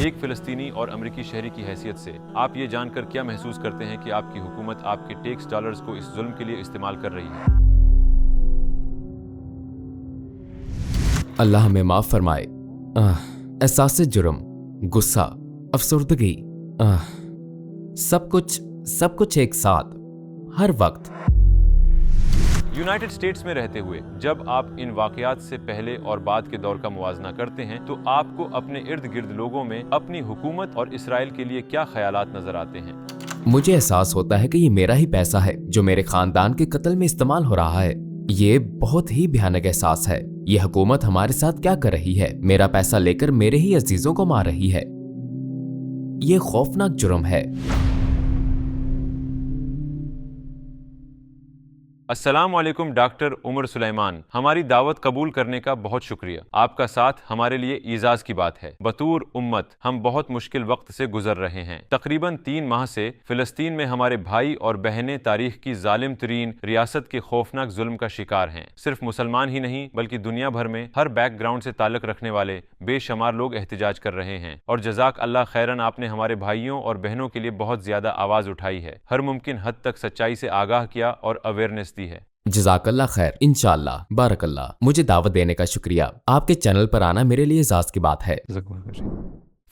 एक फ़लस्तीनी और अमेरिकी शहरी की हैसियत से आप ये जानकर क्या महसूस करते हैं कि आपकी हुकूमत आपके टैक्स डॉलर्स को इस जुल्म के लिए इस्तेमाल कर रही है? अल्लाह हमें माफ फरमाए। एहसास जुर्म, गुस्सा, अफसुर्दगी, सब कुछ एक साथ, हर वक्त। यूनाइटेड स्टेट्स में रहते हुए जब आप इन वाक़यात से पहले और बाद के दौर का मुवाजना करते हैं तो आपको अपने इर्द गिर्द लोगों में अपनी हुकूमत और इसराइल के लिए क्या ख्यालात नजर आते हैं? मुझे एहसास होता है कि ये मेरा ही पैसा है जो मेरे खानदान के कत्ल में इस्तेमाल हो रहा है। ये बहुत ही भयानक एहसास है। ये हुकूमत हमारे साथ क्या कर रही है? मेरा पैसा लेकर मेरे ही अजीजों को मार रही है। ये खौफनाक जुर्म है। अस्सलामुअलैकुम डॉक्टर उमर सुलेमान, हमारी दावत कबूल करने का बहुत शुक्रिया। आपका साथ हमारे लिए ईजाज की बात है। बतूर उम्मत हम बहुत मुश्किल वक्त से गुजर रहे हैं। तकरीबन 3 माह से फिलिस्तीन में हमारे भाई और बहनें तारीख की जालिम तरीन रियासत के खौफनाक जुल्म का शिकार हैं। सिर्फ मुसलमान ही नहीं बल्कि दुनिया भर में हर बैकग्राउंड से ताल्लुक रखने वाले बेशुमार लोग एहतजाज कर रहे हैं। और जजाक अल्लाह खैरन, आपने हमारे भाइयों और बहनों के लिए बहुत ज्यादा आवाज उठाई है, हर मुमकिन हद तक सच्चाई से आगाह किया और अवेयरनेस दी है। जज़ाकल्लाह खैर, इंशाअल्लाह, बारकल्लाह। मुझे दावत देने का शुक्रिया। आपके चैनल पर आना मेरे लिए एजाज की बात है।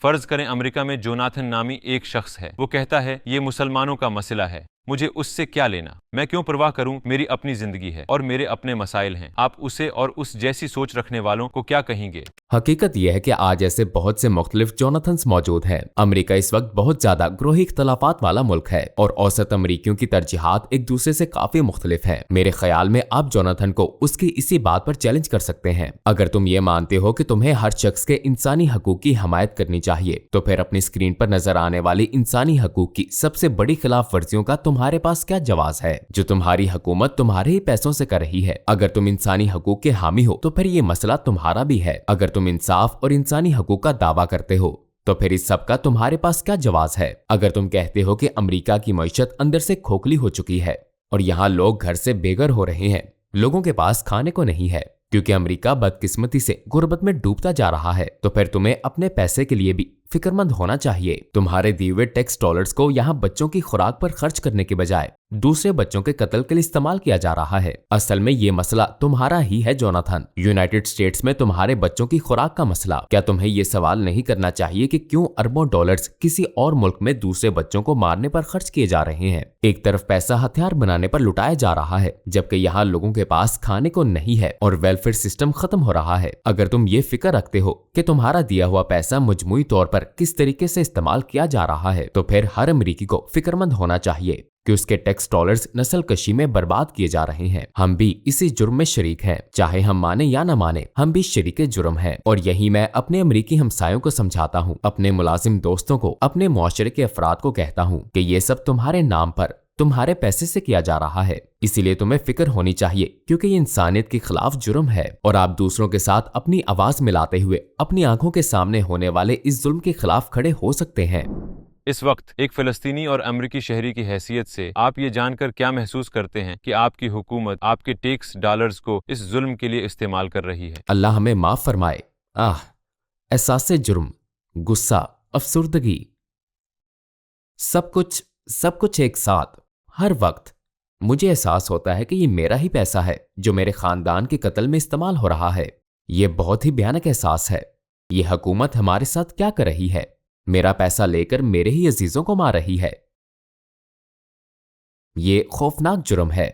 फर्ज करें अमेरिका में जोनाथन नामी एक शख्स है। वो कहता है ये मुसलमानों का मसला है, मुझे उससे क्या लेना, मैं क्यों परवाह करूं, मेरी अपनी जिंदगी है और मेरे अपने मसाइल हैं। आप उसे और उस जैसी सोच रखने वालों को क्या कहेंगे? हकीकत यह है कि आज ऐसे बहुत से मुख्तलिफ जोनाथन्स मौजूद हैं। अमेरिका इस वक्त बहुत ज्यादा ग्रोही इख्तलाफात वाला मुल्क है और औसत अमरीकियों की तरजीहात एक दूसरे से काफी मुख्तलिफ हैं। मेरे ख्याल में आप जोनाथन को उसकी इसी बात पर चैलेंज कर सकते हैं। अगर तुम ये मानते हो कि तुम्हें हर शख्स के इंसानी हकूक की हमायत करनी चाहिए तो फिर अपनी स्क्रीन पर नजर आने वाली इंसानी हकूक की सबसे बड़ी खिलाफ वर्जियों का तुम्हारे पास क्या जवाब है जो तुम्हारी हुकूमत तुम्हारे ही पैसों से कर रही है? अगर तुम इंसानी हकूक के हामी हो तो फिर ये मसला तुम्हारा भी है। अगर तुम इंसाफ और इंसानी हकूक का दावा करते हो तो फिर इस सब का तुम्हारे पास क्या जवाब है? अगर तुम कहते हो कि अमेरिका की मईशत अंदर से खोखली हो चुकी है और यहाँ लोग घर से बेघर हो रहे हैं, लोगों के पास खाने को नहीं है क्योंकि अमेरिका बदकिस्मती से गुर्बत में डूबता जा रहा है, तो फिर तुम्हें अपने पैसे के लिए भी फिक्रमंद होना चाहिए। तुम्हारे दिए हुए टैक्स डॉलर्स को यहाँ बच्चों की खुराक पर खर्च करने के बजाय दूसरे बच्चों के कत्ल के लिए इस्तेमाल किया जा रहा है। असल में ये मसला तुम्हारा ही है जोनाथन। यूनाइटेड स्टेट्स में तुम्हारे बच्चों की खुराक का मसला। क्या तुम्हें ये सवाल नहीं करना चाहिए कि क्यों अरबों डॉलर्स किसी और मुल्क में दूसरे बच्चों को मारने पर खर्च किए जा रहे हैं? एक तरफ पैसा हथियार बनाने पर लुटाया जा रहा है जबकि यहाँ लोगों के पास खाने को नहीं है और वेलफेयर सिस्टम खत्म हो रहा है। अगर तुम ये फिक्र रखते हो कि तुम्हारा दिया हुआ पैसा मजमूई तौर पर किस तरीके से इस्तेमाल किया जा रहा है तो फिर हर अमरीकी को फिक्रमंद होना चाहिए कि उसके टैक्स डॉलर्स नस्ल कशी में बर्बाद किए जा रहे हैं। हम भी इसी जुर्म में शरीक हैं, चाहे हम माने या न माने, हम भी शरीके जुर्म हैं। और यही मैं अपने अमरीकी हमसायों को समझाता हूँ, अपने मुलाजिम दोस्तों को, अपने मुआशरे के अफराद को कहता हूँ कि ये सब तुम्हारे नाम पर तुम्हारे पैसे से किया जा रहा है, इसीलिए तुम्हें फिक्र होनी चाहिए क्योंकि ये इंसानियत के खिलाफ जुर्म है और आप दूसरों के साथ अपनी आवाज मिलाते हुए अपनी आंखों के सामने होने वाले इस जुल्म के खिलाफ खड़े हो सकते हैं। इस वक्त एक फ़लस्तीनी और अमेरिकी शहरी की हैसियत से आप ये जानकर क्या महसूस करते हैं कि आपकी हुकूमत आपके टैक्स डॉलर्स को इस जुल्म के लिए इस्तेमाल कर रही है? अल्लाह हमें माफ फरमाए। एहसास जुर्म, गुस्सा, अफसुर्दगी, सब कुछ एक साथ, हर वक्त। मुझे एहसास होता है कि ये मेरा ही पैसा है जो मेरे खानदान के कत्ल में इस्तेमाल हो रहा है। ये बहुत ही भयानक एहसास है। ये हुकूमत हमारे साथ क्या कर रही है? मेरा पैसा लेकर मेरे ही अजीजों को मार रही है। ये खौफनाक जुर्म है।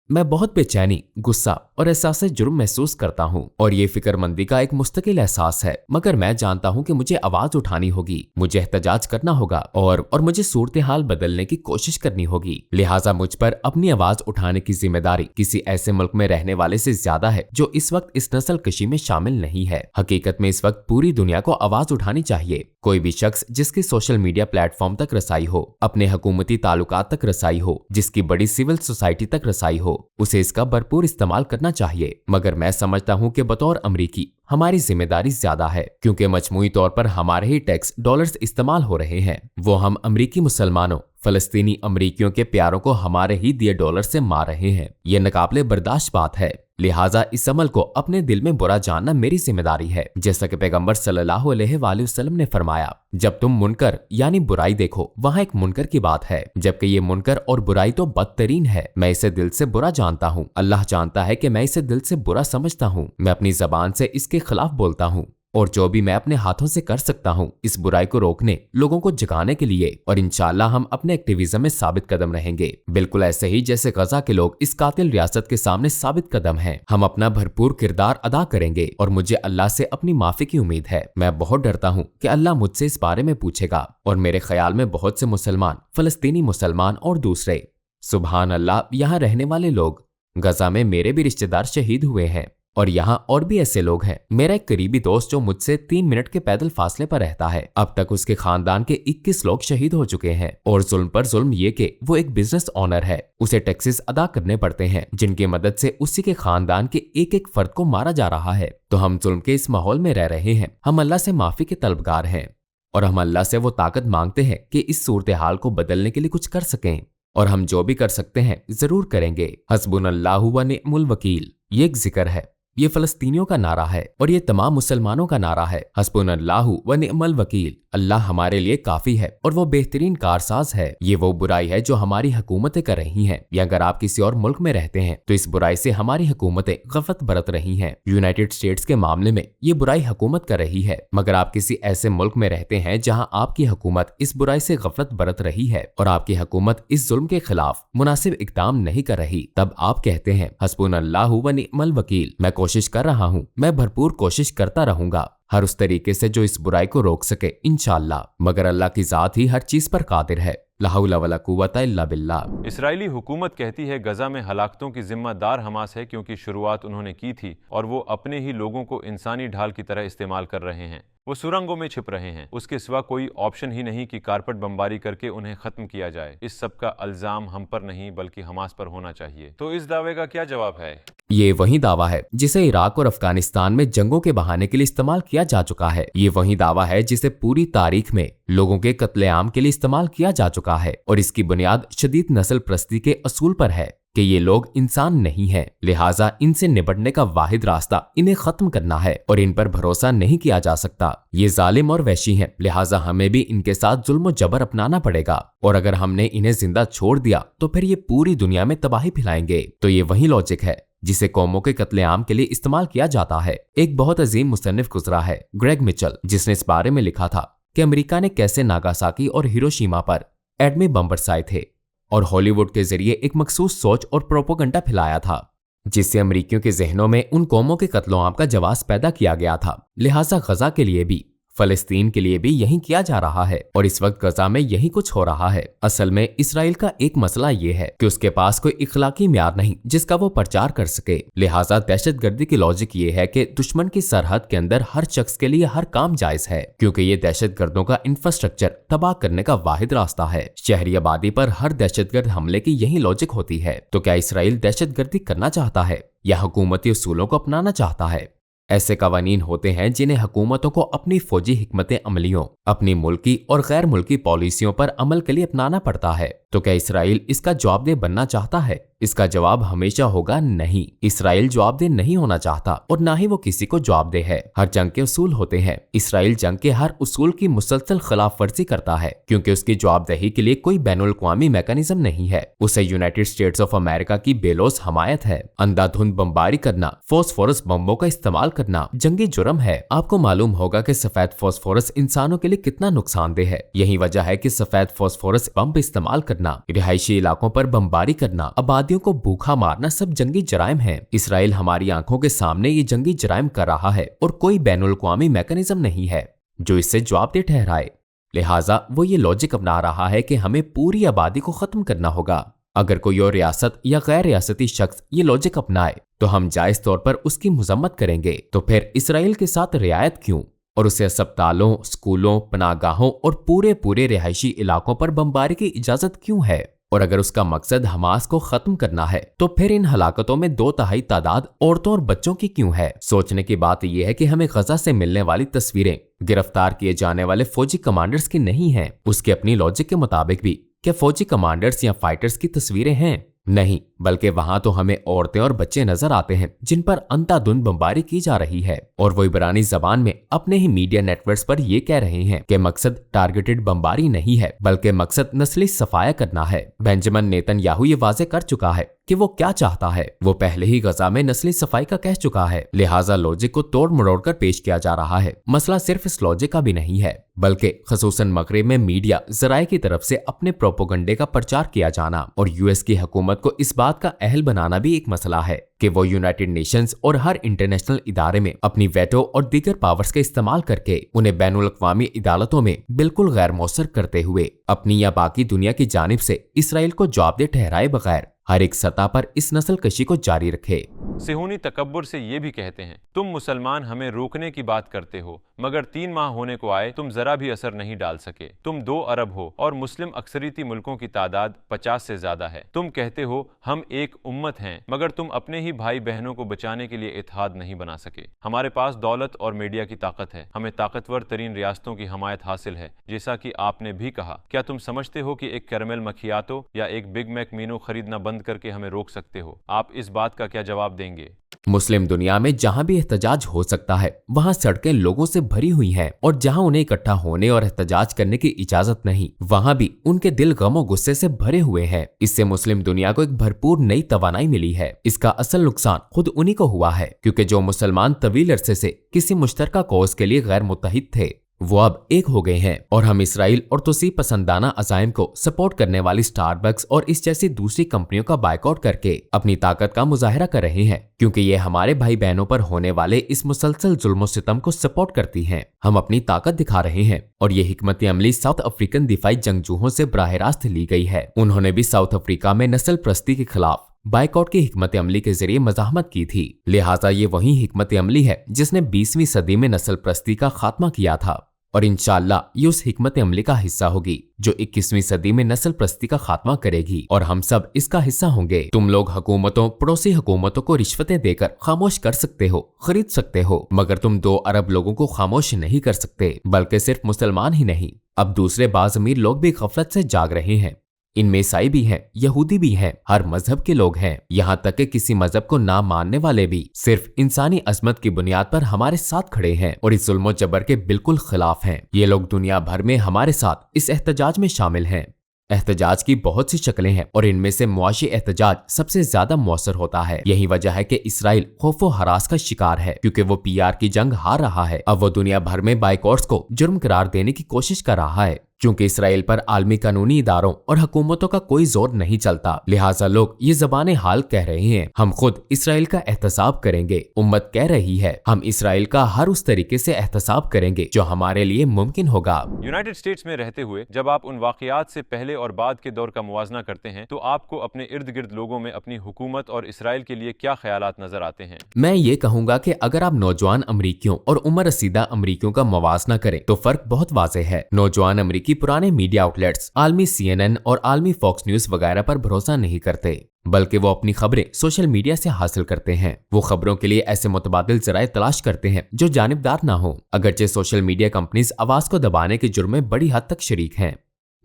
मैं बहुत बेचैनी, गुस्सा और एहसास जुर्म महसूस करता हूँ और ये फिक्रमंदी का एक मुस्तकिल एहसास है, मगर मैं जानता हूँ कि मुझे आवाज उठानी होगी, मुझे एहतजाज करना होगा और मुझे सूरत हाल बदलने की कोशिश करनी होगी। लिहाजा मुझ पर अपनी आवाज उठाने की जिम्मेदारी किसी ऐसे मुल्क में रहने वाले से ज्यादा है जो इस वक्त इस नस्ल कशी में शामिल नहीं है। हकीकत में इस वक्त पूरी दुनिया को आवाज उठानी चाहिए। कोई भी शख्स जिसकी सोशल मीडिया प्लेटफॉर्म तक रसाई हो, अपने हुकूमती ताल्लुकात तक रसाई हो, जिसकी बड़ी सिविल सोसाइटी तक रसाई हो, उसे इसका भरपूर इस्तेमाल करना चाहिए। मगर मैं समझता हूँ कि बतौर अमरीकी हमारी जिम्मेदारी ज्यादा है, क्योंकि मजमूई तौर पर हमारे ही टैक्स डॉलर्स इस्तेमाल हो रहे हैं। वो हम अमरीकी मुसलमानों, फलस्तीनी अमरीकियों के प्यारों को हमारे ही दिए डॉलर से मार रहे हैं। ये नाकाबिले बर्दाश्त बात है। लिहाजा इस अमल को अपने दिल में बुरा जानना मेरी जिम्मेदारी है। जैसा कि पैगंबर सल्लल्लाहु अलैहि वसल्लम ने फरमाया, जब तुम मुनकर यानी बुराई देखो, वहाँ एक मुनकर की बात है, जबकि ये मुनकर और बुराई तो बदतरीन है। मैं इसे दिल से बुरा जानता हूँ। अल्लाह जानता है कि मैं इसे दिल से बुरा समझता हूँ। मैं अपनी जबान से इसके खिलाफ बोलता हूँ, और जो भी मैं अपने हाथों से कर सकता हूँ इस बुराई को रोकने, लोगों को जगाने के लिए, और इंशाअल्लाह हम अपने एक्टिविज्म में साबित कदम रहेंगे, बिल्कुल ऐसे ही जैसे गजा के लोग इस कातिल रियासत के सामने साबित कदम हैं। हम अपना भरपूर किरदार अदा करेंगे और मुझे अल्लाह से अपनी माफी की उम्मीद है। मैं बहुत डरता हूँ कि अल्लाह मुझसे इस बारे में पूछेगा, और मेरे ख्याल में बहुत से मुसलमान, फलस्तीनी मुसलमान और दूसरे, सुभान अल्लाह, यहाँ रहने वाले लोग, गजा में मेरे भी रिश्तेदार शहीद हुए हैं, और यहाँ और भी ऐसे लोग हैं। मेरा एक करीबी दोस्त जो मुझसे 3 मिनट के पैदल फासले पर रहता है, अब तक उसके खानदान के 21 लोग शहीद हो चुके हैं। और जुल्म पर जुल्म ये कि वो एक बिजनेस ओनर है, उसे टैक्सेस अदा करने पड़ते हैं, जिनकी मदद से उसी के खानदान के एक एक फर्द को मारा जा रहा है। तो हम जुल्म के इस माहौल में रह रहे हैं। हम अल्लाह से माफी के तलबगार हैं, और हम अल्लाह से वो ताकत मांगते हैं कि इस सूरत हाल को बदलने के लिए कुछ कर सकें, और हम जो भी कर सकते हैं जरूर करेंगे। हस्बुनल्लाहु व निअमुल वकील, ये एक जिक्र है, ये फलस्तीनियों का नारा है, और ये तमाम मुसलमानों का नारा है। हस्बुनल्लाहु व निअमल वकील, अल्लाह हमारे लिए काफी है और वो बेहतरीन कारसाज है। ये वो बुराई है जो हमारी हुकूमतें कर रही हैं, या अगर आप किसी और मुल्क में रहते हैं तो इस बुराई से हमारी हुकूमतें गफलत बरत रही हैं। यूनाइटेड स्टेट्स के मामले में ये बुराई हुकूमत कर रही है, मगर आप किसी ऐसे मुल्क में रहते हैं जहां आपकी हुकूमत इस बुराई से गफलत बरत रही है और आपकी हुकूमत इस जुल्म के खिलाफ मुनासिब इक़दाम नहीं कर रही, तब आप कहते हैं हस्बुनल्लाहु व निअमल वकील। मैं कोशिश कर रहा हूँ, मैं भरपूर कोशिश करता रहूंगा हर उस तरीके से जो इस बुराई को रोक सके इंशाअल्लाह, मगर अल्लाह की जात ही हर चीज पर कादिर है। ला हौला वला कुव्वता इल्ला बिल्लाह। इसराइली हुकूमत कहती है गजा में हलाकतों की जिम्मेदार हमास है, क्योंकि शुरुआत उन्होंने की थी और वो अपने ही लोगों को इंसानी ढाल की तरह इस्तेमाल कर रहे हैं। वो सुरंगों में छिप रहे हैं, उसके सिवा कोई ऑप्शन ही नहीं कि कारपेट बमबारी करके उन्हें खत्म किया जाए। इस सब का इल्जाम हम पर नहीं बल्कि हमास पर होना चाहिए। तो इस दावे का क्या जवाब है? ये वही दावा है जिसे इराक और अफगानिस्तान में जंगों के बहाने के लिए इस्तेमाल किया जा चुका है। ये वही दावा है जिसे पूरी तारीख में लोगों के कत्लेआम के लिए इस्तेमाल किया जा चुका है, और इसकी बुनियाद शदीद नस्ल परस्ती के असूल पर है कि ये लोग इंसान नहीं हैं, लिहाजा इनसे निपटने का वाहिद रास्ता इन्हें खत्म करना है और इन पर भरोसा नहीं किया जा सकता। ये जालिम और वहशी हैं, लिहाजा हमें भी इनके साथ जुल्म जबर अपनाना पड़ेगा, और अगर हमने इन्हें जिंदा छोड़ दिया तो फिर ये पूरी दुनिया में तबाही फैलाएंगे। तो ये वही लॉजिक है जिसे कौमों के कत्लेआम के लिए इस्तेमाल किया जाता है। एक बहुत अजीम मुसन्निफ गुजरा है, ग्रेग मिचल, जिसने इस बारे में लिखा था कि अमेरिका ने कैसे नागासाकी और हिरोशिमा पर एटमी बम बरसाए थे और हॉलीवुड के जरिए एक मखसूस सोच और प्रोपोगंडा फैलाया था, जिससे अमेरिकियों के जहनों में उन कौमों के कत्लो-आम का जवाब पैदा किया गया था। लिहाजा गजा के लिए भी, फलस्तीन के लिए भी यही किया जा रहा है, और इस वक्त गजा में यही कुछ हो रहा है। असल में इसराइल का एक मसला ये है कि उसके पास कोई इखलाकी म्यार नहीं जिसका वो प्रचार कर सके। लिहाजा दहशतगर्दी की लॉजिक ये है कि दुश्मन की सरहद के अंदर हर शख्स के लिए हर काम जायज है, क्योंकि ये दहशतगर्दों का इंफ्रास्ट्रक्चर तबाह करने का वाहिद रास्ता है। शहरी आबादी पर हर दहशतगर्द हमले की यही लॉजिक होती है। तो क्या इसराइल दहशतगर्दी करना चाहता है या हुकूमती उसूलों को अपनाना चाहता है? ऐसे कवानीन होते हैं जिन्हें हुकूमतों को अपनी फौजी हिकमत अमलियों, अपनी मुल्की और गैर मुल्की पॉलिसियों पर अमल के लिए अपनाना पड़ता है। तो क्या इसराइल इसका जवाबदेह बनना चाहता है? इसका जवाब हमेशा होगा नहीं। इसराइल जवाबदेह नहीं होना चाहता और ना ही वो किसी को जवाबदेह है। हर जंग के उसूल होते हैं। इसराइल जंग के हर उसूल की मुसलसल खिलाफ वर्जी करता है, क्योंकि उसकी जवाबदेही के लिए कोई बैनुल अक़वामी मैकेनिज्म नहीं है। उसे यूनाइटेड स्टेट्स ऑफ अमेरिका की बेलोस हमायत है। अंधाधुंध बमबारी करना, फॉस्फोरस बम्बों का इस्तेमाल करना जंगी जुर्म है। आपको मालूम होगा कि सफेद फॉस्फोरस इंसानों के लिए कितना नुकसानदेह है। यही वजह है कि सफेद फॉस्फोरस बम इस्तेमाल करना, रिहायशी इलाकों पर बमबारी करना, आबादियों को भूखा मारना सब जंगी जराइम है। इसराइल हमारी आंखों के सामने ये जंगी जराइम कर रहा है और कोई बैनुल अक़वामी मैकेनिज्म नहीं है जो इससे जवाबदेह ठहराए। लिहाजा वो ये लॉजिक अपना रहा है कि हमें पूरी आबादी को खत्म करना होगा। अगर कोई और रियासत या गैर रियासती शख्स ये लॉजिक अपनाए तो हम जायज तौर पर उसकी मजम्मत करेंगे। तो फिर इसराइल के साथ रियायत क्यों और उसे अस्पतालों, स्कूलों, पनाहगाहों और पूरे रिहायशी इलाकों पर बमबारी की इजाजत क्यों है? और अगर उसका मकसद हमास को खत्म करना है तो फिर इन हलाकतों में 2/3 तादाद औरतों और बच्चों की क्यों है? सोचने की बात यह है कि हमें गजा से मिलने वाली तस्वीरें गिरफ्तार किए जाने वाले फौजी कमांडर्स की नहीं हैं। उसके अपनी लॉजिक के मुताबिक भी क्या फौजी कमांडर्स या फाइटर्स की तस्वीरें हैं? नहीं, बल्कि वहां तो हमें औरतें और बच्चे नजर आते हैं जिन पर अंधाधुंध बमबारी की जा रही है, और वो इब्रानी जबान में अपने ही मीडिया नेटवर्क्स पर ये कह रहे हैं कि मकसद टारगेटेड बमबारी नहीं है बल्कि मकसद नस्ली सफाया करना है। बेंजामिन नेतन्याहू ये वाजे कर चुका है कि वो क्या चाहता है। वो पहले ही गजा में नस्ली सफाई का कह चुका है, लिहाजा लॉजिक को तोड़ मरोड़ कर पेश किया जा रहा है। मसला सिर्फ इस लॉजिक का भी नहीं है बल्कि खसूसन मगरिब में मीडिया जराए की तरफ से अपने प्रोपोगंडे का प्रचार किया जाना और यूएस की हुकूमत को इस बात का अहल बनाना भी एक मसला है कि वो यूनाइटेड नेशंस और हर इंटरनेशनल इदारे में अपनी वेटो और दीगर पावर्स का इस्तेमाल करके उन्हें बैनुल अक़वामी अदालतों में बिल्कुल गैर मौसर करते हुए अपनी या बाकी दुनिया की जानिब से इसराइल को जवाबदेह ठहराए बगैर हर एक सतह पर इस नस्ल कशी को जारी रखे। सिहोनी तकब्बुर से ये भी कहते हैं, तुम मुसलमान हमें रोकने की बात करते हो, मगर 3 माह होने को आए तुम जरा भी असर नहीं डाल सके। तुम 2 अरब हो और मुस्लिम अक्सरीती मुल्कों की तादाद 50 से ज्यादा है। तुम कहते हो हम एक उम्मत हैं, मगर तुम अपने ही भाई बहनों को बचाने के लिए इत्तेहाद नहीं बना सके। हमारे पास दौलत और मीडिया की ताकत है, हमें ताकतवर तरीन रियासतों की हमायत हासिल है, जैसा कि आपने भी कहा। क्या तुम समझते हो कि एक कैरमेल मखियातो या एक बिग मैक मीनू खरीदना बंद करके हमें रोक सकते हो? आप इस बात का क्या जवाब देंगे? मुस्लिम दुनिया में जहां भी एहतजाज हो सकता है वहां सड़कें लोगों से भरी हुई हैं, और जहां उन्हें इकट्ठा होने और एहतजाज करने की इजाजत नहीं, वहां भी उनके दिल गम और गुस्से से भरे हुए हैं। इससे मुस्लिम दुनिया को एक भरपूर नई तवानाई मिली है। इसका असल नुकसान खुद उन्हीं को हुआ है, क्योंकि जो मुसलमान तवील अरसे से किसी मुश्तरका कौज के लिए गैर मुत्तहिद थे वो अब एक हो गए हैं, और हम इसराइल और तोसी पसंदाना अजाइम को सपोर्ट करने वाली स्टारबक्स और इस जैसी दूसरी कंपनियों का बायकॉट करके अपनी ताकत का मुजाहिरा कर रहे हैं, क्योंकि ये हमारे भाई बहनों पर होने वाले इस मुसलसल जुल्म और सितम को सपोर्ट करती हैं। हम अपनी ताकत दिखा रहे हैं, और ये हिकमत अमली साउथ अफ्रीकन दिफाई जंगजूओं से बराह रास्त ली गई है। उन्होंने भी साउथ अफ्रीका में नस्ल परस्ती के खिलाफ बाइकआउट की हिकमत अमली के जरिए मज़ाहमत की थी। लिहाजा ये वही हिकमत अमली है जिसने 20वीं सदी में नस्ल परस्ती का खात्मा किया था, और इंशाअल्लाह ये उस हिकमत अमली का हिस्सा होगी जो 21वीं सदी में नस्ल परस्ती का खात्मा करेगी, और हम सब इसका हिस्सा होंगे। तुम लोग हुकूमतों, पड़ोसी हुकूमतों को रिश्वतें देकर खामोश कर सकते हो, खरीद सकते हो, मगर तुम 2 अरब लोगों को खामोश नहीं कर सकते। बल्कि सिर्फ मुसलमान ही नहीं, अब दूसरे बाज़ अमीर लोग भी गफलत से जाग रहे हैं। इनमें ईसाई भी हैं, यहूदी भी हैं, हर मजहब के लोग हैं, यहाँ तक कि किसी मजहब को ना मानने वाले भी सिर्फ इंसानी अजमत की बुनियाद पर हमारे साथ खड़े हैं और इस जुल्म जबर के बिल्कुल खिलाफ हैं। ये लोग दुनिया भर में हमारे साथ इस एहतजाज में शामिल हैं। एहतजाज की बहुत सी शक्लें हैं, और इनमें से मुआशी एहतजाज सबसे ज्यादा मौसर होता है। यही वजह है कि इसराइल खौफो हरास का शिकार है, क्योंकि वो पीआर की जंग हार रहा है। अब वो दुनिया भर में बाइकॉट्स को जुर्म करार देने की कोशिश कर रहा है, क्योंकि इसराइल पर आलमी कानूनी इदारों और हुकूमतों का कोई जोर नहीं चलता। लिहाजा लोग ये ज़बाने हाल कह रहे हैं, हम खुद इसराइल का एहतसाब करेंगे। उम्मत कह रही है, हम इसराइल का हर उस तरीके से एहतसाब करेंगे जो हमारे लिए मुमकिन होगा। यूनाइटेड स्टेट्स में रहते हुए जब आप उन वाकयात से पहले और बाद के दौर का मुवाजना करते हैं तो आपको अपने इर्द गिर्द लोगों में अपनी हुकूमत और इसराइल के लिए क्या ख्यालात नजर आते हैं? मैं ये कहूंगा कि अगर आप नौजवान अमरीकियों और उम्र रसीदा अमरीकियों का मुवाजना करें तो फर्क बहुत वाज़ेह है। नौजवान अमरीकी पुराने मीडिया आउटलेट्स आलमी CNN और आलमी फॉक्स न्यूज वगैरह पर भरोसा नहीं करते, बल्कि वो अपनी खबरें सोशल मीडिया से हासिल करते हैं। वो खबरों के लिए ऐसे मुतबादिल जराए तलाश करते हैं जो जानिबदार ना हो, अगरचे सोशल मीडिया कंपनीज आवाज को दबाने के जुर्म में बड़ी हद तक शरीक हैं।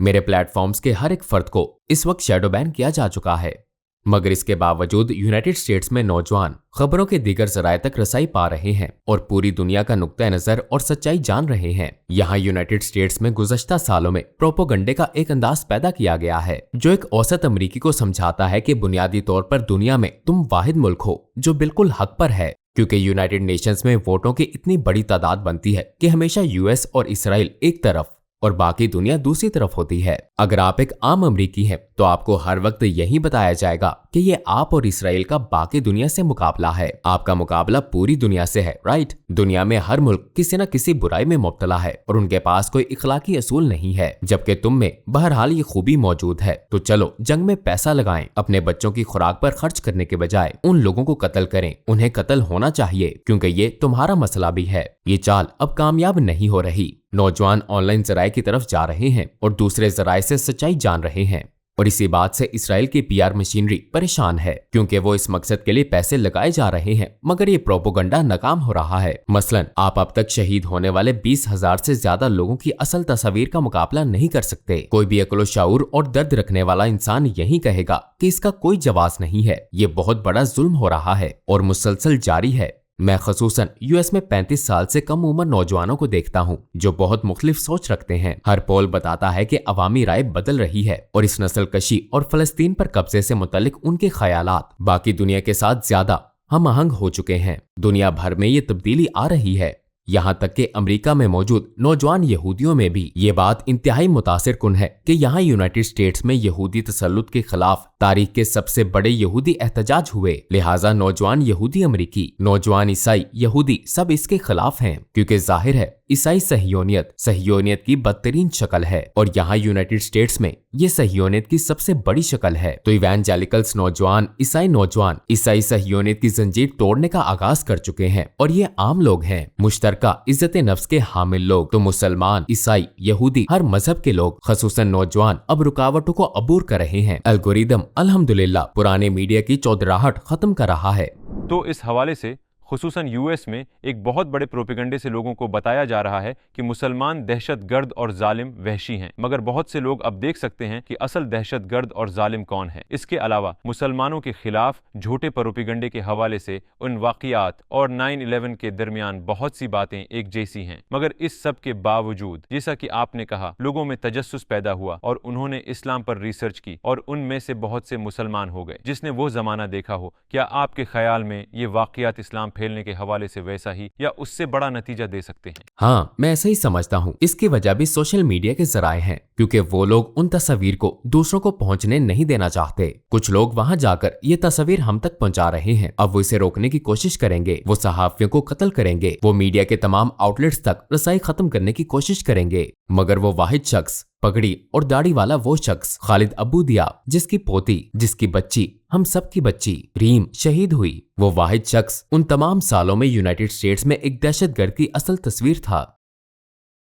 मेरे प्लेटफॉर्म्स के हर एक फर्द को इस वक्त शैडो बैन किया जा चुका है, मगर इसके बावजूद यूनाइटेड स्टेट्स में नौजवान खबरों के दीगर जराए तक रसाई पा रहे हैं और पूरी दुनिया का नुक्ता नजर और सच्चाई जान रहे हैं। यहाँ यूनाइटेड स्टेट्स में गुज़श्ता सालों में प्रोपोगंडे का एक अंदाज पैदा किया गया है जो एक औसत अमरीकी को समझाता है कि बुनियादी तौर पर दुनिया में तुम वाहिद मुल्क हो जो बिल्कुल हक पर है, क्योंकि यूनाइटेड नेशंस में वोटों की इतनी बड़ी तादाद बनती है कि हमेशा US और इसराइल एक तरफ और बाकी दुनिया दूसरी तरफ होती है। अगर आप एक आम अमरीकी हैं तो आपको हर वक्त यही बताया जाएगा कि ये आप और इसराइल का बाकी दुनिया से मुकाबला है। आपका मुकाबला पूरी दुनिया से है, राइट? दुनिया में हर मुल्क किसी न किसी बुराई में मुब्तला है और उनके पास कोई इखलाकी असूल नहीं है, जबकि तुम में बहरहाल ये खूबी मौजूद है। तो चलो जंग में पैसा लगाएं, अपने बच्चों की खुराक पर खर्च करने के बजाय उन लोगों को कत्ल करें। उन्हें कत्ल होना चाहिए क्योंकि ये तुम्हारा मसला भी है। ये चाल अब कामयाब नहीं हो रही। नौजवान ऑनलाइन जराए की तरफ जा रहे हैं और दूसरे जराए से सच्चाई जान रहे हैं। और इसी बात से इसराइल की पीआर मशीनरी परेशान है, क्योंकि वो इस मकसद के लिए पैसे लगाए जा रहे हैं मगर ये प्रोपोगंडा नाकाम हो रहा है। मसलन आप अब तक शहीद होने वाले 20,000 से ज्यादा लोगों की असल तस्वीर का मुकाबला नहीं कर सकते। कोई भी अक्ल शऊर और दर्द रखने वाला इंसान यही कहेगा कि इसका कोई जवाब नहीं है, ये बहुत बड़ा जुल्म हो रहा है और मुसलसल जारी है। मैं खसूसन यूएस में 35 साल से कम उम्र नौजवानों को देखता हूँ जो बहुत मुख्तलिफ सोच रखते हैं। हर पोल बताता है कि अवामी राय बदल रही है और इस नस्ल कशी और फलस्तीन पर कब्जे से मुतल्लिक उनके ख्यालात बाकी दुनिया के साथ ज्यादा हम आहंग हो चुके हैं। दुनिया भर में ये तब्दीली आ रही है, यहाँ तक कि अमेरिका में मौजूद नौजवान यहूदियों में भी ये बात इंतहाई मुतासिर कुन है कि यहाँ यूनाइटेड स्टेट्स में यहूदी तसल्लुत के खिलाफ तारीख के सबसे बड़े यहूदी एहतजाज हुए। लिहाजा नौजवान यहूदी अमरीकी, नौजवान ईसाई यहूदी सब इसके खिलाफ हैं, क्योंकि जाहिर है ईसाई सहियोनियत की बदतरीन शक्ल है और यहाँ यूनाइटेड स्टेट्स में ये सहियोनियत की सबसे बड़ी शक्ल है। तो इवेंजेलिकल्स नौजवान ईसाई सहियोनियत की जंजीर तोड़ने का आगाज कर चुके हैं और ये आम लोग हैं, मुश्तरका इज्जत नफ्स के हामिल लोग। तो मुसलमान, ईसाई, यहूदी, हर मजहब के लोग खसूसन नौजवान अब रुकावटों को अबूर कर रहे हैं। एल्गोरिदम अल्हम्दुलिल्लाह पुराने मीडिया की चौधराहट खत्म कर रहा है। तो इस हवाले से खुसूसन यूएस में एक बहुत बड़े प्रोपेगंडे से लोगों को बताया जा रहा है कि मुसलमान दहशतगर्द और जालिम वहशी हैं, मगर बहुत से लोग अब देख सकते हैं कि असल दहशतगर्द और जालिम कौन है। इसके अलावा मुसलमानों के खिलाफ झूठे प्रोपेगंडे के हवाले से उन वाक़ियात और 9/11 के दरमियान बहुत सी बातें एक जैसी हैं, मगर इस सब के बावजूद जैसा कि आपने कहा लोगों में तजस्सुस पैदा हुआ और उन्होंने इस्लाम पर रिसर्च की और उनमें से बहुत से मुसलमान हो गए। जिसने वो जमाना देखा हो, क्या आपके ख्याल में ये वाक़ियात इस्लाम फैलने के हवाले से वैसा ही या उससे बड़ा नतीजा दे सकते हैं? हाँ, मैं ऐसा ही समझता हूँ। इसकी वजह भी सोशल मीडिया के जराए हैं, क्योंकि वो लोग उन तस्वीर को दूसरों को पहुंचने नहीं देना चाहते। कुछ लोग वहां जाकर ये तस्वीर हम तक पहुंचा रहे हैं। अब वो इसे रोकने की कोशिश करेंगे, वो सहाफियों को कत्ल करेंगे, वो मीडिया के तमाम आउटलेट्स तक रसाई खत्म करने की कोशिश करेंगे, मगर वो वाहिद शख्स, पगड़ी और दाढ़ी वाला वो शख्स खालिद अबू दिया, जिसकी पोती, जिसकी बच्ची, हम सब की बच्ची रीम शहीद हुई, वो वाहिद शख्स उन तमाम सालों में यूनाइटेड स्टेट्स में एक दहशतगर्द की असल तस्वीर था।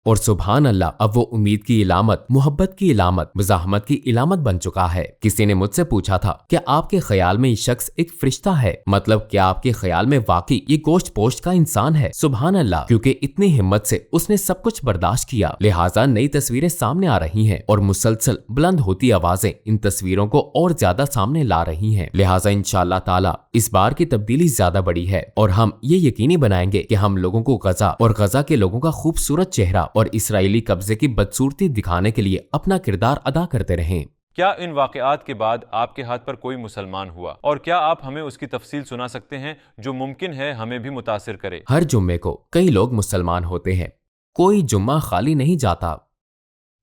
और सुभान अल्लाह, अब वो उम्मीद की इलामत, मोहब्बत की इलामत, मुज़ाहमत की इलामत बन चुका है। किसी ने मुझसे पूछा था, क्या आपके ख्याल में ये शख्स एक फरिश्ता है? मतलब क्या आपके ख्याल में वाकई ये गोश्त पोश्त का इंसान है? सुभान अल्लाह, क्योंकि इतनी हिम्मत से उसने सब कुछ बर्दाश्त किया। लिहाजा नई तस्वीरें सामने आ रही हैं और मुसलसल बुलंद होती आवाजें इन तस्वीरों को और ज्यादा सामने ला रही हैं। लिहाजा इंशाअल्लाह ताला इस बार की तब्दीली ज्यादा बड़ी है और हम ये यकीनी बनाएंगे कि हम लोगों को गजा और गजा के लोगों का खूबसूरत चेहरा और इसराइली कब्जे की बदसूरती दिखाने के लिए अपना किरदार अदा करते रहें। क्या इन वाक़यात के बाद आपके हाथ पर कोई मुसलमान हुआ और क्या आप हमें उसकी तफसील सुना सकते हैं जो मुमकिन है हमें भी मुतासिर करे? हर जुम्मे को कई लोग मुसलमान होते हैं, कोई जुम्मा खाली नहीं जाता।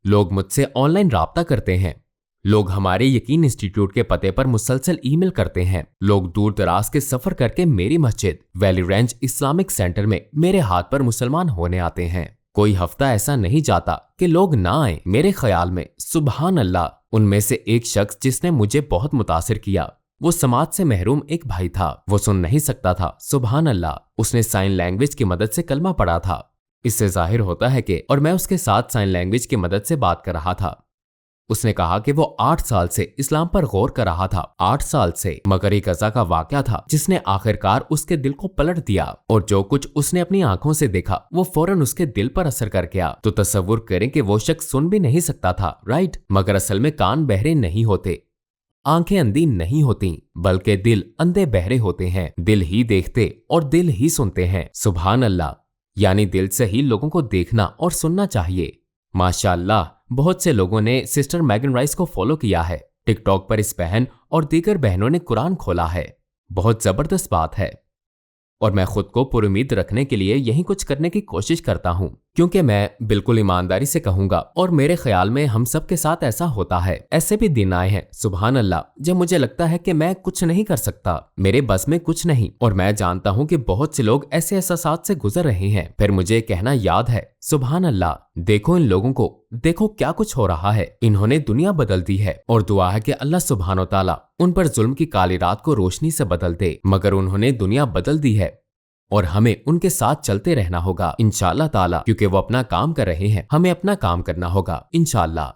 लोग मुझसे ऑनलाइन राब्ता करते हैं, लोग हमारे यकीन इंस्टीट्यूट के पते पर मुसलसल ईमेल करते हैं, लोग दूर दराज के सफर करके मेरी मस्जिद वैली रेंज इस्लामिक सेंटर में मेरे हाथ पर मुसलमान होने आते हैं। कोई हफ्ता ऐसा नहीं जाता कि लोग ना आए। मेरे ख्याल में सुभान अल्लाह, उनमें से एक शख्स जिसने मुझे बहुत मुतासिर किया, वो समाज से महरूम एक भाई था। वो सुन नहीं सकता था। सुभान अल्लाह, उसने साइन लैंग्वेज की मदद से कलमा पढ़ा था। इससे जाहिर होता है कि और मैं उसके साथ साइन लैंग्वेज की मदद से बात कर रहा था। उसने कहा कि वो 8 साल से इस्लाम पर गौर कर रहा था, 8 साल से। मगर एक गजा का वाकया था जिसने आखिरकार उसके दिल को पलट दिया और जो कुछ उसने अपनी आंखों से देखा वो फौरन उसके दिल पर असर कर गया। तो तसव्वुर करें कि वो शख्स सुन भी नहीं सकता था, राइट? मगर असल में कान बहरे नहीं होते, आंखें अंधी नहीं होती, बल्कि दिल अंधे बहरे होते हैं। दिल ही देखते और दिल ही सुनते हैं। सुभान अल्लाह, यानी दिल से ही लोगों को देखना और सुनना चाहिए। माशाअल्लाह, बहुत से लोगों ने सिस्टर मैगन राइस को फॉलो किया है। टिकटॉक पर इस बहन और दीगर बहनों ने कुरान खोला है। बहुत जबरदस्त बात है और मैं खुद को पुरुमीद रखने के लिए यही कुछ करने की कोशिश करता हूँ, क्योंकि मैं बिल्कुल ईमानदारी से कहूंगा और मेरे ख्याल में हम सब के साथ ऐसा होता है। ऐसे भी दिन आए हैं सुभान अल्लाह जब मुझे लगता है कि मैं कुछ नहीं कर सकता, मेरे बस में कुछ नहीं, और मैं जानता हूँ कि बहुत से लोग ऐसे एहसासात से गुजर रहे हैं। फिर मुझे कहना याद है, सुभान अल्लाह, देखो इन लोगों को, देखो क्या कुछ हो रहा है। इन्होंने दुनिया बदल दी है और दुआ है कि अल्लाह सुभान ताला उन पर जुल्म की काली रात को रोशनी से बदल दे। मगर उन्होंने दुनिया बदल दी है और हमें उनके साथ चलते रहना होगा इंशाअल्लाह ताला, क्योंकि वो अपना काम कर रहे हैं, हमें अपना काम करना होगा इंशाअल्लाह।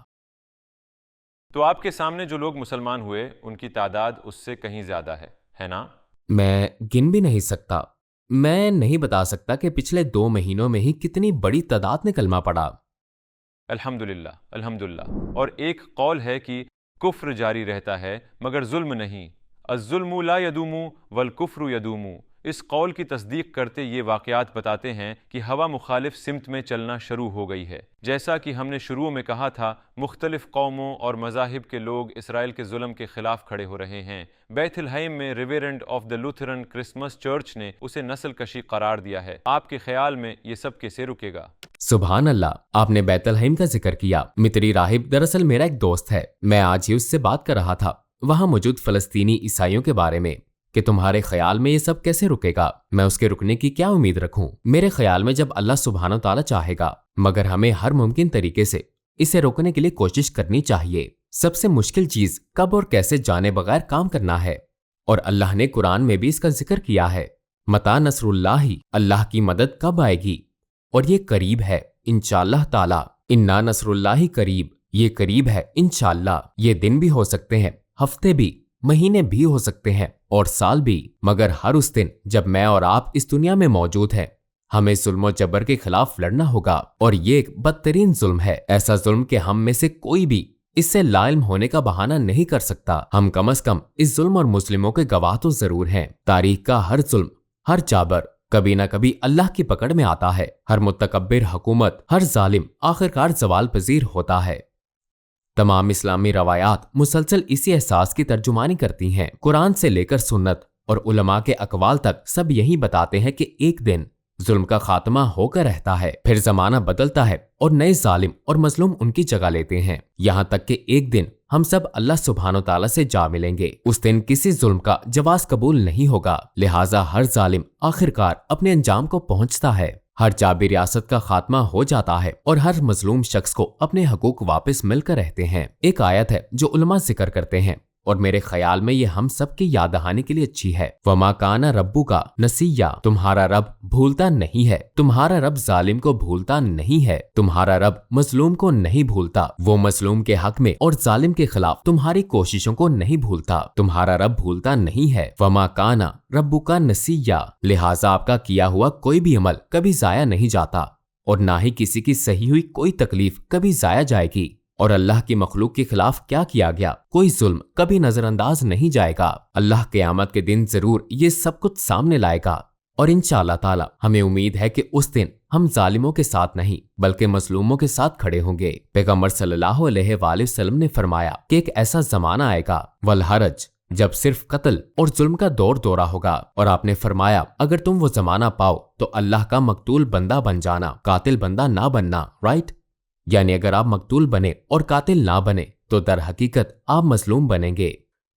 تو آپ کے سامنے جو لوگ مسلمان ہوئے ان کی تعداد اس سے کہیں زیادہ ہے نا؟ میں گن بھی نہیں سکتا. میں نہیں بتا سکتا کہ پچھلے 2 مہینوں میں ہی کتنی بڑی تعداد نے کلمہ پڑھا. الحمدللہ الحمدللہ. اور ایک قول ہے کہ کفر جاری رہتا ہے مگر ظلم نہیں. الظلم لا يدوم والکفر يدوم. اس قول کی تصدیق کرتے یہ واقعات بتاتے ہیں کہ ہوا مخالف سمت میں چلنا شروع ہو گئی ہے. جیسا کہ ہم نے شروع میں کہا تھا، مختلف قوموں اور مذاہب کے لوگ اسرائیل کے ظلم کے خلاف کھڑے ہو رہے ہیں. بیت الحیم میں reverend of the Lutheran Christmas church نے اسے نسل کشی قرار دیا ہے. آپ کے خیال میں یہ سب کیسے رکے گا؟ سبحان اللہ، آپ نے بیت الحیم کا ذکر کیا. متری راہب دراصل میرا ایک دوست ہے. میں آج ہی اس سے بات کر رہا تھا وہاں موجود فلسطینی عیسائیوں کے بارے میں کہ تمہارے خیال میں یہ سب کیسے رکے گا. میں اس کے رکنے کی کیا امید رکھوں؟ میرے خیال میں جب اللہ سبحانہ تعالیٰ چاہے گا، مگر ہمیں ہر ممکن طریقے سے اسے روکنے کے لیے کوشش کرنی چاہیے. سب سے مشکل چیز کب اور کیسے جانے بغیر کام کرنا ہے، اور اللہ نے قرآن میں بھی اس کا ذکر کیا ہے. متی نصر اللہ، اللہ کی مدد کب آئے گی، اور یہ قریب ہے انشاءاللہ تعالی. انا نصر اللہ قریب، یہ قریب ہے انشاءاللہ. یہ دن بھی ہو سکتے ہیں، ہفتے بھی، مہینے بھی ہو سکتے ہیں، اور سال بھی، مگر ہر اس دن جب میں اور آپ اس دنیا میں موجود ہیں ہمیں ظلم و جبر کے خلاف لڑنا ہوگا. اور یہ ایک بدترین ظلم ہے، ایسا ظلم کہ ہم میں سے کوئی بھی اس سے لا علم ہونے کا بہانہ نہیں کر سکتا. ہم کم از کم اس ظلم اور مسلموں کے گواہ تو ضرور ہیں. تاریخ کا ہر ظلم، ہر جابر کبھی نہ کبھی اللہ کی پکڑ میں آتا ہے. ہر متکبر حکومت، ہر ظالم آخرکار زوال پذیر ہوتا ہے. تمام اسلامی روایات مسلسل اسی احساس کی ترجمانی کرتی ہیں. قرآن سے لے کر سنت اور علماء کے اقوال تک سب یہی بتاتے ہیں کہ ایک دن ظلم کا خاتمہ ہو کر رہتا ہے، پھر زمانہ بدلتا ہے اور نئے ظالم اور مظلوم ان کی جگہ لیتے ہیں، یہاں تک کہ ایک دن ہم سب اللہ سبحانہ و تعالیٰ سے جا ملیں گے. اس دن کسی ظلم کا جواز قبول نہیں ہوگا، لہٰذا ہر ظالم آخرکار اپنے انجام کو پہنچتا ہے. ہر جابر ریاست کا خاتمہ ہو جاتا ہے اور ہر مظلوم شخص کو اپنے حقوق واپس مل کر رہتے ہیں. ایک آیت ہے جو علماء ذکر کرتے ہیں اور میرے خیال میں یہ ہم سب کی یاد دہانی کے لیے اچھی ہے. وما کان ربک نسیا، تمہارا رب بھولتا نہیں ہے. تمہارا رب ظالم کو بھولتا نہیں ہے. تمہارا رب مظلوم کو نہیں بھولتا. وہ مظلوم کے حق میں اور ظالم کے خلاف تمہاری کوششوں کو نہیں بھولتا. تمہارا رب بھولتا نہیں ہے. وما کان ربک نسیا، لہٰذا آپ کا کیا ہوا کوئی بھی عمل کبھی ضائع نہیں جاتا، اور نہ ہی کسی کی صحیح ہوئی کوئی تکلیف کبھی ضائع جائے گی. اور اللہ کی مخلوق کے خلاف کیا گیا کوئی ظلم کبھی نظر انداز نہیں جائے گا. اللہ قیامت کے دن ضرور یہ سب کچھ سامنے لائے گا، اور انشاءاللہ تعالی ہمیں امید ہے کہ اس دن ہم ظالموں کے ساتھ نہیں بلکہ مظلوموں کے ساتھ کھڑے ہوں گے. پیغمبر صلی اللہ علیہ وآلہ وسلم نے فرمایا کہ ایک ایسا زمانہ آئے گا والحرج، جب صرف قتل اور ظلم کا دورہ ہوگا. اور آپ نے فرمایا اگر تم وہ زمانہ پاؤ تو اللہ کا مقتول بندہ بن جانا، قاتل بندہ نہ بننا. رائٹ، یعنی اگر آپ مقتول بنے اور قاتل نہ بنے تو در حقیقت آپ مظلوم بنیں گے،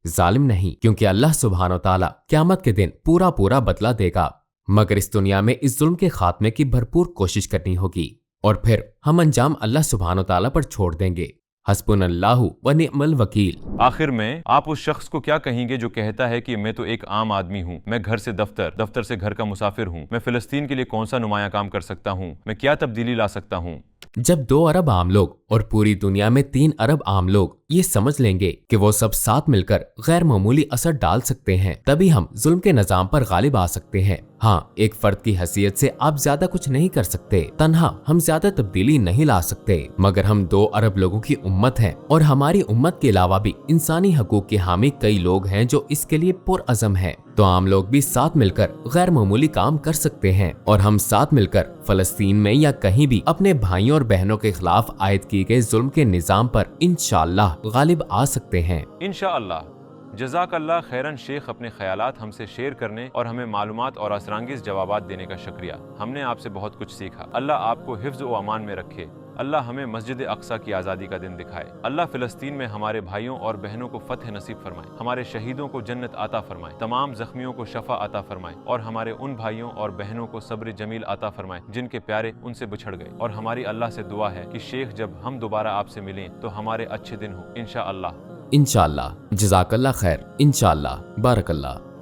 ظالم نہیں، کیونکہ اللہ سبحانہ و تعالیٰ قیامت کے دن پورا بدلہ دے گا. مگر اس دنیا میں اس ظلم کے خاتمے کی بھرپور کوشش کرنی ہوگی، اور پھر ہم انجام اللہ سبحانہ و تعالیٰ پر چھوڑ دیں گے. حسبنا اللہ و نعم الوکیل. آخر میں آپ اس شخص کو کیا کہیں گے جو کہتا ہے کہ میں تو ایک عام آدمی ہوں، میں گھر سے دفتر سے گھر کا مسافر ہوں، میں فلسطین کے لیے کون سا نمایاں کام کر سکتا ہوں، میں کیا تبدیلی لا سکتا ہوں؟ جب 2 ارب عام لوگ اور پوری دنیا میں 3 ارب عام لوگ یہ سمجھ لیں گے کہ وہ سب ساتھ مل کر غیر معمولی اثر ڈال سکتے ہیں، تبھی ہم ظلم کے نظام پر غالب آ سکتے ہیں. ہاں، ایک فرد کی حیثیت سے آپ زیادہ کچھ نہیں کر سکتے، تنہا ہم زیادہ تبدیلی نہیں لا سکتے، مگر ہم 2 ارب لوگوں کی امت ہیں، اور ہماری امت کے علاوہ بھی انسانی حقوق کے حامی کئی لوگ ہیں جو اس کے لیے پرعزم ہیں. تو عام لوگ بھی ساتھ مل کر غیر معمولی کام کر سکتے ہیں، اور ہم ساتھ مل کر فلسطین میں یا کہیں بھی اپنے بھائیوں اور بہنوں کے خلاف عائد کیے گئے ظلم کے نظام پر انشاءاللہ غالب آ سکتے ہیں. انشاءاللہ. جزاک اللہ خیرن شیخ، اپنے خیالات ہم سے شیئر کرنے اور ہمیں معلومات اور اثرانگیز جوابات دینے کا شکریہ. ہم نے آپ سے بہت کچھ سیکھا. اللہ آپ کو حفظ و امان میں رکھے. اللہ ہمیں مسجد اقصی کی آزادی کا دن دکھائے. اللہ فلسطین میں ہمارے بھائیوں اور بہنوں کو فتح نصیب فرمائے. ہمارے شہیدوں کو جنت عطا فرمائے. تمام زخمیوں کو شفا عطا فرمائے، اور ہمارے ان بھائیوں اور بہنوں کو صبر جمیل عطا فرمائے جن کے پیارے ان سے بچھڑ گئے. اور ہماری اللہ سے دعا ہے کہ شیخ جب ہم دوبارہ آپ سے ملیں تو ہمارے اچھے دن ہوں انشاءاللہ. انشاءاللہ. جزاک اللہ خیر. انشاءاللہ. بارک اللہ.